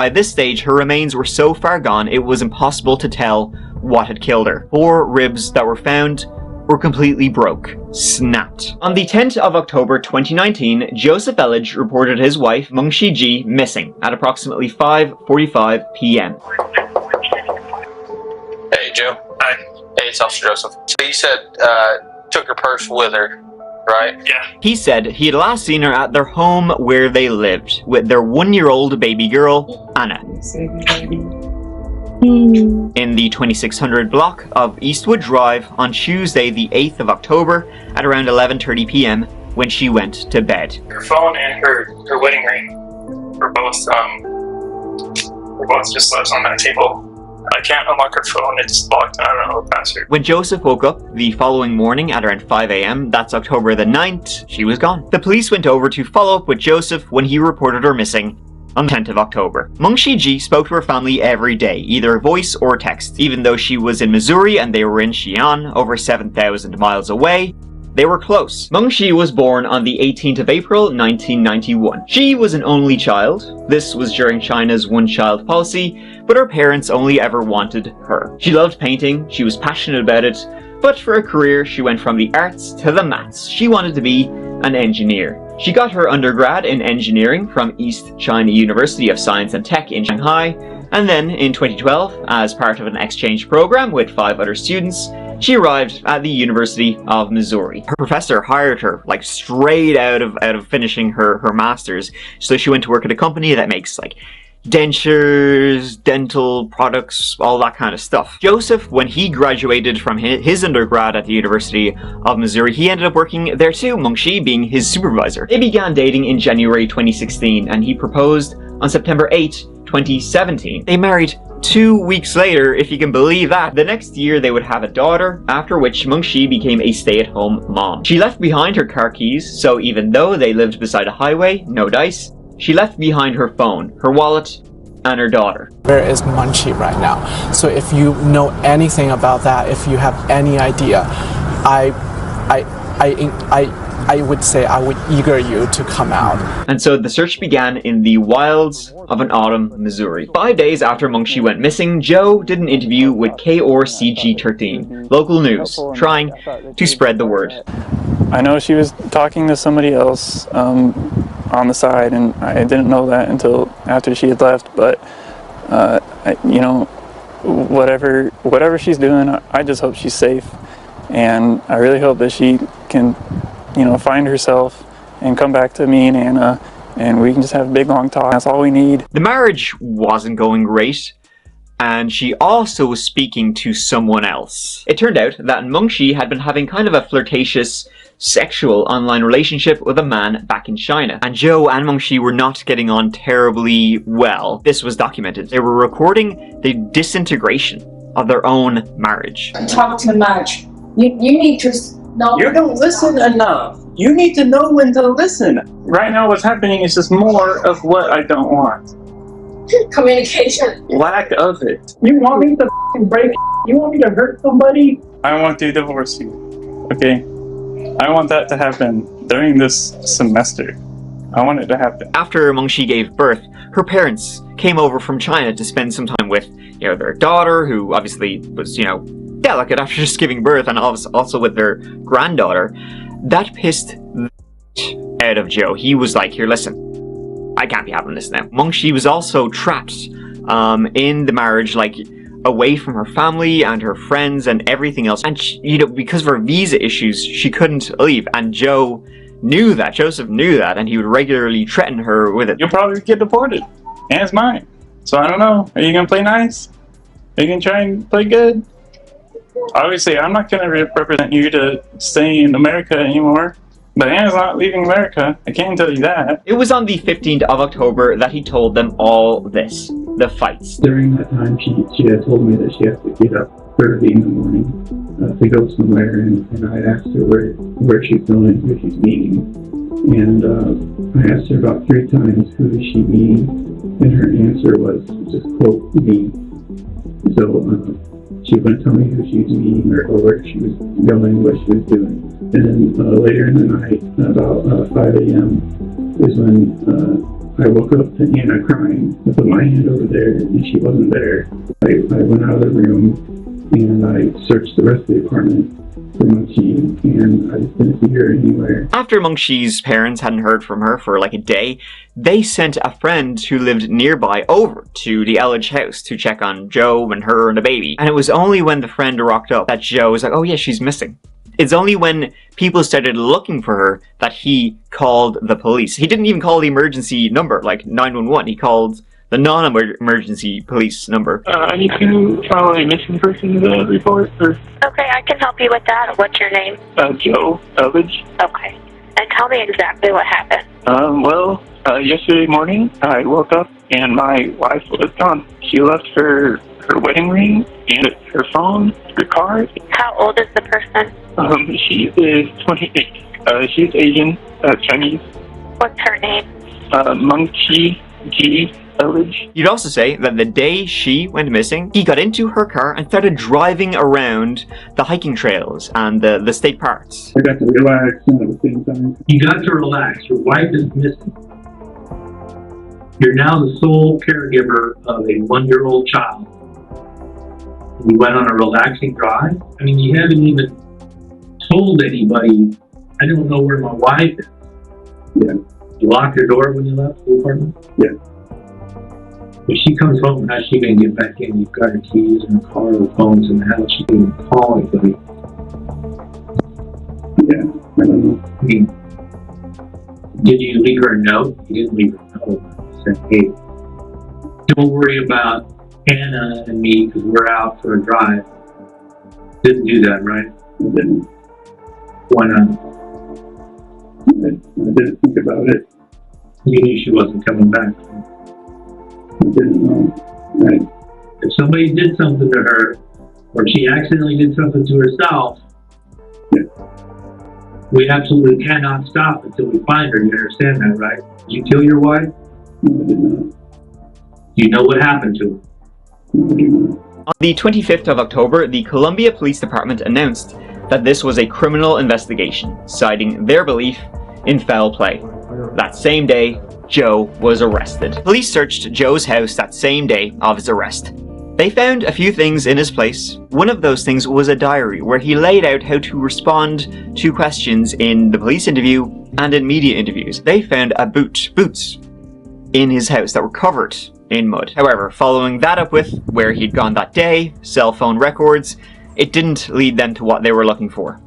By this stage, her remains were so far gone it was impossible to tell what had killed her. 4 ribs that were found were completely broke, snapped. On the 10th of October 2019, Joseph Elledge reported his wife, Meng Shiji, missing at approximately 5:45 p.m. Hey, Joe. Hi. Hey, it's Officer Joseph. So you said took her purse with her, right? Yeah. He said he had last seen her at their home where they lived, with their 1-year-old baby girl, Anna, in the 2600 block of Eastwood Drive on Tuesday the 8th of October at around 11:30 p.m. when she went to bed. Her phone and her wedding ring were both just left on that table. I can't unlock her phone, it's locked and I don't know the password. When Joseph woke up the following morning at around 5 a.m., that's October the 9th, she was gone. The police went over to follow up with Joseph when he reported her missing on the 10th of October. Meng Shiji spoke to her family every day, either voice or text. Even though she was in Missouri and they were in Xi'an, over 7,000 miles away, they were close. Meng Shi was born on the 18th of April, 1991. She was an only child. This was during China's one-child policy, but her parents only ever wanted her. She loved painting, she was passionate about it, but for a career she went from the arts to the maths. She wanted to be an engineer. She got her undergrad in engineering from East China University of Science and Tech in Shanghai, and then in 2012, as part of an exchange program with 5 other students, she arrived at the University of Missouri. Her professor hired her, like, straight out of finishing her master's, so she went to work at a company that makes, like, dentures, dental products, all that kind of stuff. Joseph, when he graduated from his undergrad at the University of Missouri, he ended up working there too, Meng Shi being his supervisor. They began dating in January 2016, and he proposed on September 8, 2017. They married 2 weeks later, if you can believe that. The next year they would have a daughter, after which Meng Shi became a stay-at-home mom. She left behind her car keys, so even though they lived beside a highway, no dice, she left behind her phone, her wallet, and her daughter. Where is Munchie right now? So if you know anything about that, if you have any idea, I would say I would eager you to come out. And so the search began in the wilds of an autumn Missouri. 5 days after Meng Shi went missing, Joe did an interview with KORCG13, local news, trying to spread the word. I know she was talking to somebody else on the side, and I didn't know that until after she had left, but you know, whatever she's doing, I just hope she's safe, and I really hope that she can, you know, find herself and come back to me and Anna, and we can just have a big long talk. That's all we need. The marriage wasn't going great, and she also was speaking to someone else. It turned out that Meng Shi had been having kind of a flirtatious sexual online relationship with a man back in China, and Joe and Meng Shi were not getting on terribly well. This was documented. They were recording the disintegration of their own marriage. Talk too much. You need to know. You don't listen enough. You need to know when to listen. Right now what's happening is just more of what I don't want. Communication. Lack of it. You want me to break? You want me to hurt somebody? I want to divorce you. Okay? I want that to happen during this semester. I want it to happen. After Meng Shi gave birth, her parents came over from China to spend some time with, you know, their daughter, who obviously was, you know, delicate after just giving birth, and also with their granddaughter. That pissed the out of Joe. He was like, here, listen, I can't be having this now. Meng Shi was also trapped in the marriage, like, away from her family and her friends and everything else. And she, you know, because of her visa issues, she couldn't leave. And Joe knew that. Joseph knew that, and he would regularly threaten her with it. You'll probably get deported. And it's mine. So I don't know. Are you gonna play nice? Are you gonna try and play good? Obviously, I'm not gonna represent you to stay in America anymore. But Anna's not leaving America. I can't tell you that. It was on the 15th of October that he told them all this. The fights. During that time, she had told me that she has to get up early in the morning to go somewhere, and I asked her where she's going, who she's meeting, and I asked her about 3 times who is she meeting, and her answer was just quote me. So she wouldn't tell me who she was meeting or where she was going, what she was doing. And then later in the night, about 5 a.m. is when I woke up to Anna crying. I put my hand over there and she wasn't there. I went out of the room and I searched the rest of the apartment for my key, and I just didn't see her anywhere. After Mengxi's parents hadn't heard from her for like a day, they sent a friend who lived nearby over to the Elledge house to check on Joe and her and the baby. And it was only when the friend rocked up that Joe was like, oh yeah, she's missing. It's only when people started looking for her that he called the police. He didn't even call the emergency number, like 911. He called the non-emergency police number. I need to file a missing person report. Or, Okay, I can help you with that. What's your name? Joe Elledge. Okay. And tell me exactly what happened. Yesterday morning, I woke up and my wife was gone. She left her wedding ring and her phone, her card. How old is the person? She is 28. She's Asian, Chinese. What's her name? Mengxi G. Elledge. You'd also say that the day she went missing, he got into her car and started driving around the hiking trails and the state parks. I got to relax and at the same time. You got to relax. Your wife is missing. You're now the sole caregiver of a 1-year-old child. You went on a relaxing drive. I mean, you haven't even told anybody, I don't know where my wife is. Yeah. You locked your door when you left the apartment? Yeah. If she comes home, how's she going to get back in? You've got her keys and her car, her phones in the house. She can even call anybody. Yeah, I don't know. I mean, did you leave her a note? You didn't leave her a note. You said, hey, don't worry about Hannah and me because we're out for a drive. Didn't do that, right? I didn't. Why not? I didn't think about it. You knew she wasn't coming back. I didn't know. Right. If somebody did something to her, or she accidentally did something to herself, yeah, we absolutely cannot stop until we find her. You understand that, right? Did you kill your wife? No, I did not. You know what happened to her? No, I did not. On the 25th of October, the Columbia Police Department announced that this was a criminal investigation, citing their belief in foul play. That same day, Joe was arrested. Police searched Joe's house that same day of his arrest. They found a few things in his place. One of those things was a diary where he laid out how to respond to questions in the police interview and in media interviews. They found boots in his house that were covered in mud. However, following that up with where he'd gone that day, cell phone records, it didn't lead them to what they were looking for.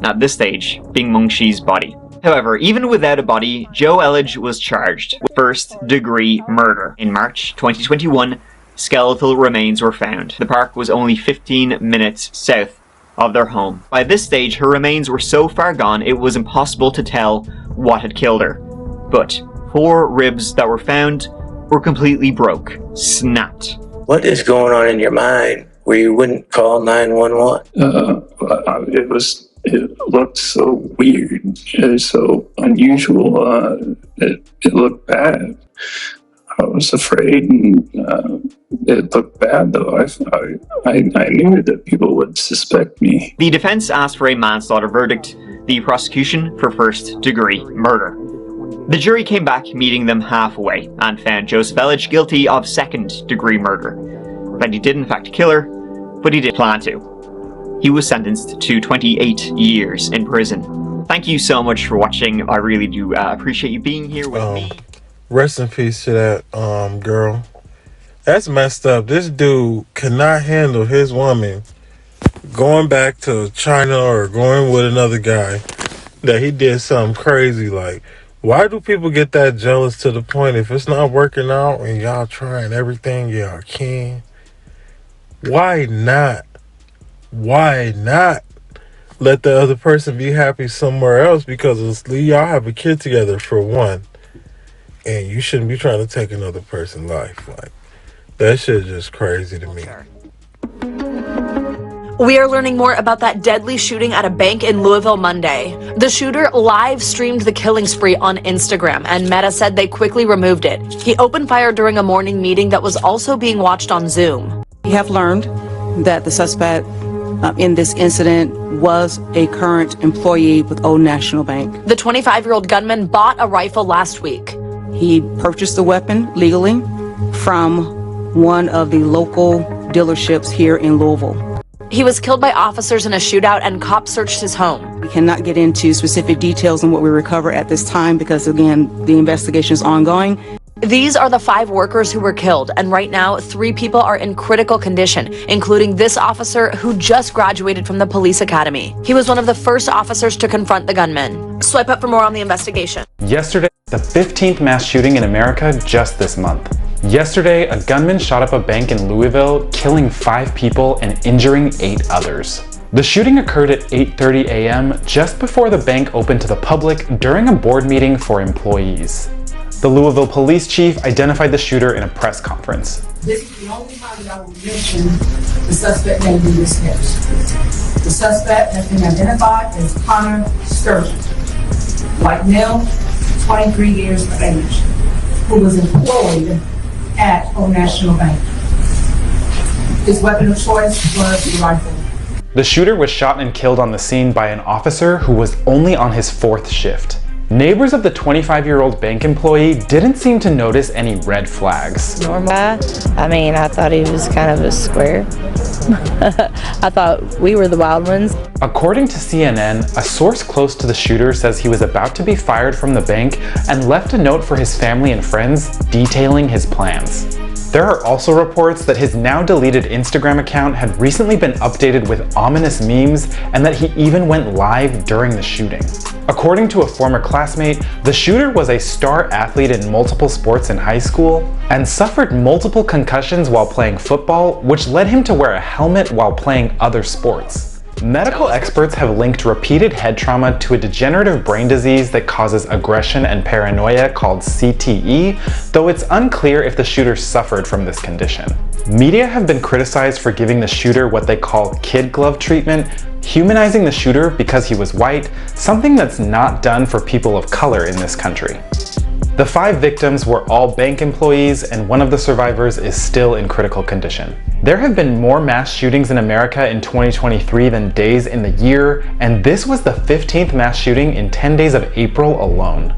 At this stage, being Mengxi's body. However, even without a body, Joe Elledge was charged with first-degree murder. In March 2021, skeletal remains were found. The park was only 15 minutes south of their home. By this stage, her remains were so far gone it was impossible to tell what had killed her. But 4 ribs that were found were completely broke, snapped. What is going on in your mind where you wouldn't call 911? It looked so weird. It was so unusual. It looked bad. I was afraid, and it looked bad, though. I knew that people would suspect me. The defense asked for a manslaughter verdict, the prosecution for first-degree murder. The jury came back, meeting them halfway, and found Joseph Elledge guilty of second-degree murder. That he did in fact kill her, but he did plan to. He was sentenced to 28 years in prison. Thank you so much for watching. I really do appreciate you being here with me. Rest in peace to that girl. That's messed up. This dude cannot handle his woman going back to China or going with another guy that he did something crazy. Like, why do people get that jealous to the point if it's not working out and y'all trying everything y'all can? Why not? Why not let the other person be happy somewhere else? Because y'all have a kid together for one, and you shouldn't be trying to take another person's life. Like, that shit just crazy to me. We are learning more about that deadly shooting at a bank in Louisville Monday. The shooter live streamed the killing spree on Instagram, and Meta said they quickly removed it. He opened fire during a morning meeting that was also being watched on Zoom. We have learned that the suspect in this incident was a current employee with Old National Bank. The 25-year-old gunman bought a rifle last week. He purchased the weapon legally from one of the local dealerships here in Louisville. He was killed by officers in a shootout and cops searched his home. We cannot get into specific details on what we recover at this time because, again, the investigation is ongoing. These are the 5 workers who were killed, and right now 3 people are in critical condition, including this officer who just graduated from the police academy. He was one of the first officers to confront the gunman. Swipe up for more on the investigation. Yesterday, the 15th mass shooting in America just this month. Yesterday, a gunman shot up a bank in Louisville, killing 5 people and injuring 8 others. The shooting occurred at 8:30 a.m. just before the bank opened to the public during a board meeting for employees. The Louisville police chief identified the shooter in a press conference. This is the only time that I will mention the suspect name in this case. The suspect has been identified as Connor Sturgeon, white male, 23 years of age, who was employed at Old National Bank. His weapon of choice was the rifle. The shooter was shot and killed on the scene by an officer who was only on his 4th shift. Neighbors of the 25-year-old bank employee didn't seem to notice any red flags. Normal guy. I mean, I thought he was kind of a square. I thought we were the wild ones. According to CNN, a source close to the shooter says he was about to be fired from the bank and left a note for his family and friends detailing his plans. There are also reports that his now deleted Instagram account had recently been updated with ominous memes and that he even went live during the shooting. According to a former classmate, the shooter was a star athlete in multiple sports in high school and suffered multiple concussions while playing football, which led him to wear a helmet while playing other sports. Medical experts have linked repeated head trauma to a degenerative brain disease that causes aggression and paranoia called CTE, though it's unclear if the shooter suffered from this condition. Media have been criticized for giving the shooter what they call kid glove treatment, humanizing the shooter because he was white, something that's not done for people of color in this country. The 5 victims were all bank employees, and one of the survivors is still in critical condition. There have been more mass shootings in America in 2023 than days in the year, and this was the 15th mass shooting in 10 days of April alone.